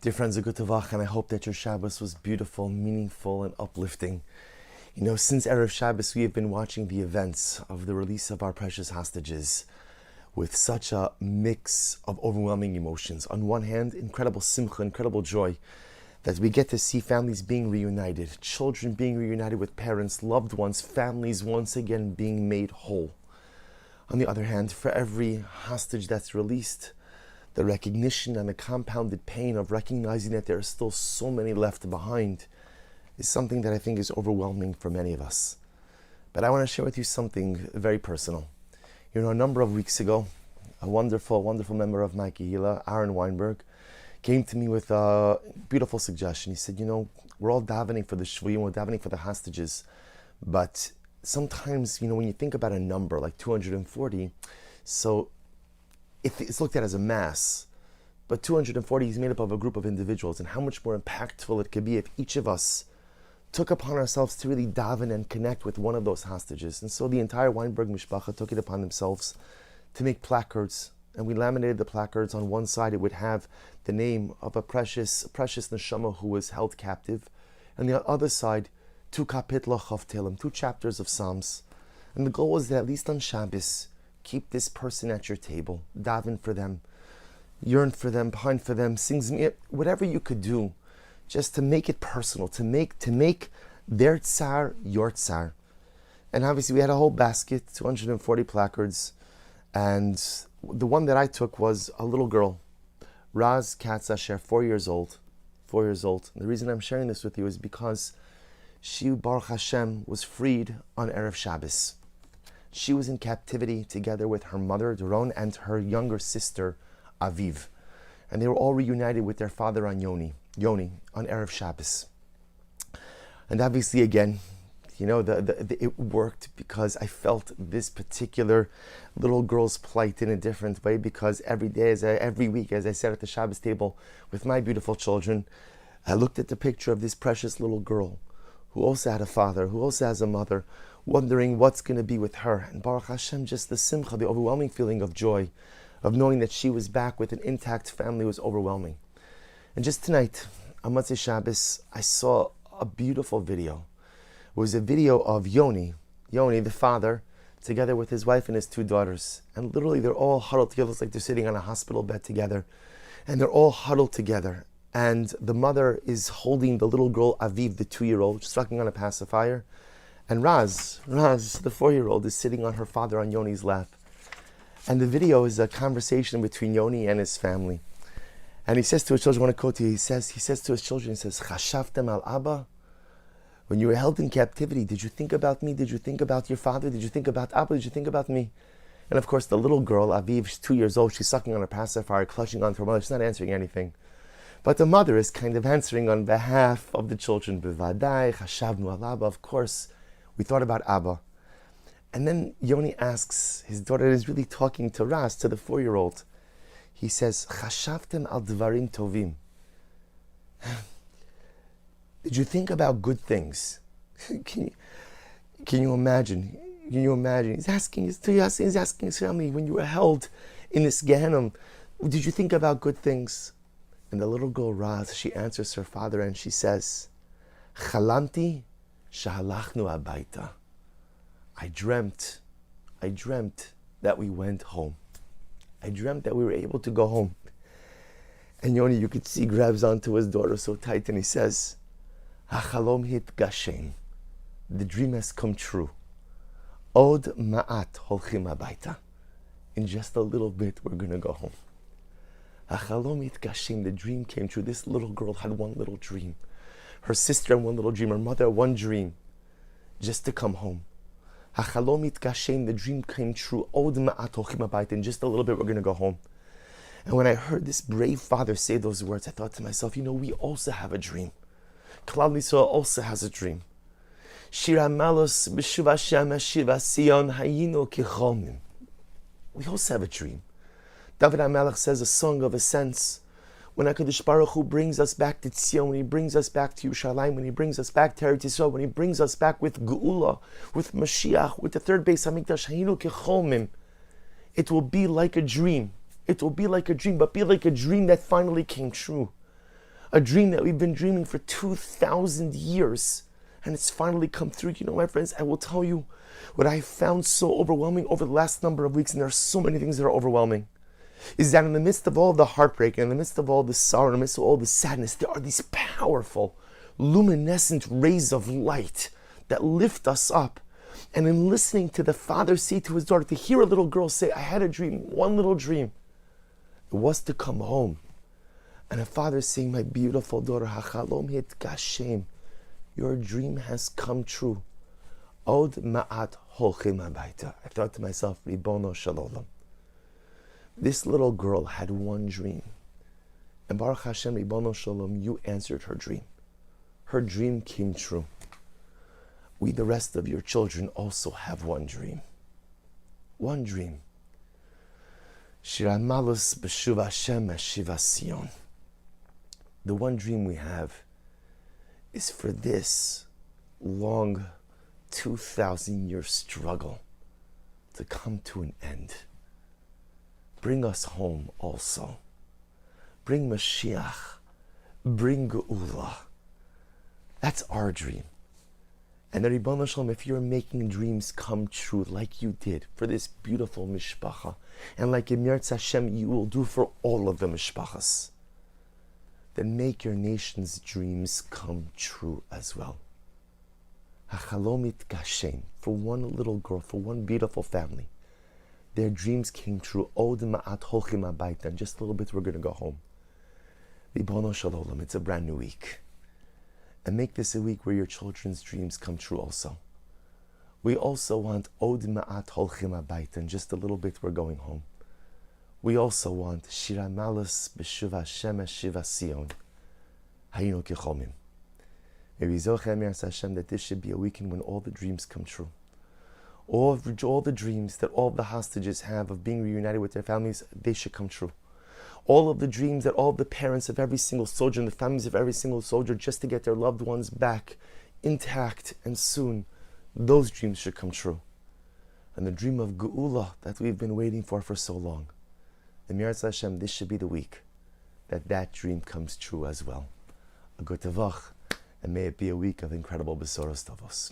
Dear friends of Good Tavach, and I hope that your Shabbos was beautiful, meaningful, and uplifting. You know, since Erev Shabbos, we have been watching the events of the release of our precious hostages with such a mix of overwhelming emotions. On one hand, incredible simcha, incredible joy that we get to see families being reunited, children being reunited with parents, loved ones, families once again being made whole. On the other hand, for every hostage that's released, the recognition and the compounded pain of recognizing that there are still so many left behind is something that I think is overwhelming for many of us. But I want to share with you something very personal. You know, a number of weeks ago, a wonderful, wonderful member of my Kehillah, Aaron Weinberg, came to me with a beautiful suggestion. He said, you know, we're all davening for the Shvuyim, we're davening for the hostages, but sometimes, you know, when you think about a number like 240, so it's looked at as a mass, but 240 is made up of a group of individuals, and how much more impactful it could be if each of us took upon ourselves to really daven and connect with one of those hostages. And so the entire Weinberg Mishpacha took it upon themselves to make placards, and we laminated the placards. On one side it would have the name of a precious neshama who was held captive, and the other side, 2 kapitla of Tehillim, 2 chapters of Psalms. And the goal was that at least on Shabbos, keep this person at your table, daven for them, yearn for them, pine for them, sing, whatever you could do, just to make it personal, to make their tsar your tsar. And obviously we had a whole basket, 240 placards, and the one that I took was a little girl, Raz Katz Asher, 4 years old. 4 years old. And the reason I'm sharing this with you is because she, Baruch Hashem, was freed on Erev Shabbos. She was in captivity together with her mother, Doron, and her younger sister, Aviv. And they were all reunited with their father on Yoni, on Erev Shabbos. And obviously, again, you know, it worked because I felt this particular little girl's plight in a different way, because every week, as I sat at the Shabbos table with my beautiful children, I looked at the picture of this precious little girl who also had a father, who also has a mother, wondering what's going to be with her. And Baruch Hashem, just the simcha, the overwhelming feeling of joy, of knowing that she was back with an intact family, was overwhelming. And just tonight, on Motzei Shabbos, I saw a beautiful video. It was a video of Yoni, the father, together with his wife and his 2 daughters. And literally they're all huddled together. It's like they're sitting on a hospital bed together. And they're all huddled together. And the mother is holding the little girl, Aviv, the 2-year-old, sucking on a pacifier. And Raz, the 4-year-old, is sitting on her father on Yoni's lap. And the video is a conversation between Yoni and his family. And he says to his children, I want to quote you, he says to his children, he says, Chashaftem al Abba? When you were held in captivity, did you think about me? Did you think about your father? Did you think about Abba? Did you think about me? And of course, the little girl, Aviv, she's 2 years old, she's sucking on her pacifier, clutching onto her mother, she's not answering anything. But the mother is kind of answering on behalf of the children. Bevadai, Chashavnu al Abba, of course, we thought about Abba. And then Yoni asks his daughter, is really talking to Raz, to the 4-year-old. He says, Chashavtem al dvarim tovim. Did you think about good things? Can you imagine? Can you imagine? He's asking his family, when you were held in this Gehenna, did you think about good things? And the little girl Raz, she answers her father and she says, Chalamti shahalachnu abaita. I dreamt that we went home. I dreamt that we were able to go home. And Yoni, you could see, grabs onto his daughter so tight and he says, Hachalom hit gashem. The dream has come true. Od ma'at holchim abaita. In just a little bit, we're going to go home. Hachalom hit gashem. The dream came true. This little girl had one little dream. Her sister had one little dream. Her mother had one dream. Just to come home. Hachalom hit gashem. The dream came true. Od ma'at holchim abaita. In just a little bit, we're going to go home. And when I heard this brave father say those words, I thought to myself, you know, we also have a dream. Klal Yisrael also has a dream. Shira malos b'shuv Hashem shiva Sion hayinu kichomim. We also have a dream. David HaMelech says a song of ascents. When HaKadosh Baruch Hu brings us back to Tzion, when He brings us back to Yerushalayim, when He brings us back to Eretz Yisrael, when He brings us back with Geula, with Mashiach, with the third Beis Hamikdash, hayinu kichomim, it will be like a dream. It will be like a dream, but be like a dream that finally came true. A dream that we've been dreaming for 2,000 years. And it's finally come through. You know, my friends, I will tell you what I found so overwhelming over the last number of weeks, and there are so many things that are overwhelming, is that in the midst of all the heartbreak, in the midst of all the sorrow, in the midst of all the sadness, there are these powerful, luminescent rays of light that lift us up. And in listening to the father say to his daughter, to hear a little girl say, I had a dream, one little dream, it was to come home. And a father saying, my beautiful daughter, Hachalom hitgashem, your dream has come true. Od ma'at holchim habayta. I thought to myself, Ribono Shalom. This little girl had one dream. And Baruch Hashem, Ribono Shalom, you answered her dream. Her dream came true. We, the rest of your children, also have one dream. One dream. Shira malus b'shuv Hashem eshiva Sion. The one dream we have is for this long 2,000-year struggle to come to an end. Bring us home also. Bring Mashiach. Bring Geula. That's our dream. And the Ribono Shalom, if you're making dreams come true like you did for this beautiful mishpacha, and like Im Yirtzeh Hashem you will do for all of the mishpachas, then make your nation's dreams come true as well. Hachalom itgashem, for one little girl, for one beautiful family, their dreams came true. Od ma'at holchim habayta, in just a little bit we're going to go home. Ribono Shalom, it's a brand new week. And make this a week where your children's dreams come true also. We also want Od ma'at holchim habayta, in just a little bit we're going home. We also want Shira malus b'shuv Hashem eshiva Sion. Hayinu kichomim. May we zochem Yirtzeh Hashem that this should be a weekend when all the dreams come true. All the dreams that all the hostages have of being reunited with their families, they should come true. All of the dreams that all the parents of every single soldier and the families of every single soldier just to get their loved ones back intact and soon, those dreams should come true. And the dream of Geula that we've been waiting for so long, Im Yirtzeh Hashem, this should be the week that dream comes true as well. A good tavach, and may it be a week of incredible besoros tovos.